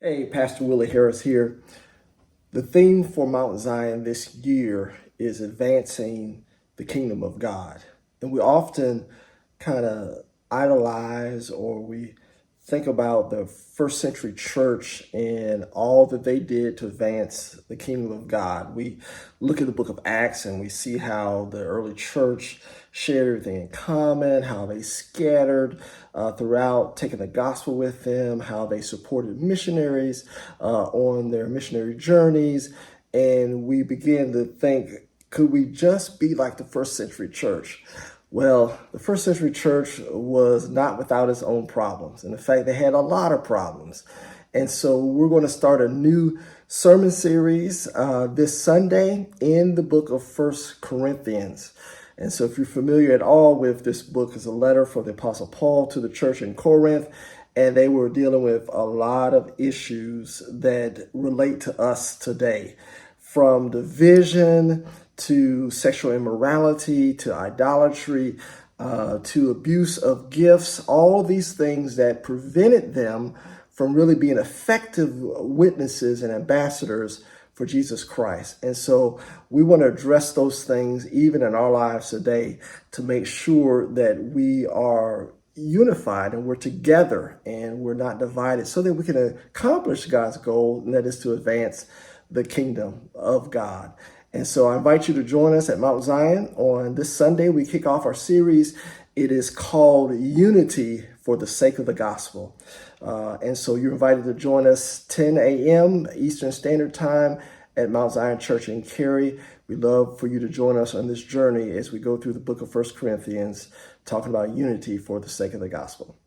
Hey, Pastor Willie Harris here. The theme for Mount Zion this year is advancing the kingdom of God. And we often kind of idolize or we think about the first century church and all that they did to advance the kingdom of God. We look at the book of Acts and we see how the early church shared everything in common, how they scattered throughout, taking the gospel with them, how they supported missionaries on their missionary journeys. And we begin to think, could we just be like the first century church? Well, the first century church was not without its own problems. And in fact, they had a lot of problems. And so we're going to start a new sermon series this Sunday in the book of First Corinthians. And so if you're familiar at all with this book, it's a letter from the Apostle Paul to the church in Corinth. And they were dealing with a lot of issues that relate to us today, from division to sexual immorality, to idolatry, to abuse of gifts, all these things that prevented them from really being effective witnesses and ambassadors for Jesus Christ. And so we want to address those things even in our lives today to make sure that we are unified and we're together and we're not divided so that we can accomplish God's goal, and that is to advance the kingdom of God. And so I invite you to join us at Mount Zion on this Sunday. We kick off our series. It is called Unity for the Sake of the Gospel. And so you're invited to join us 10 a.m. Eastern Standard Time at Mount Zion Church in Cary. We'd love for you to join us on this journey as we go through the book of First Corinthians, talking about unity for the sake of the gospel.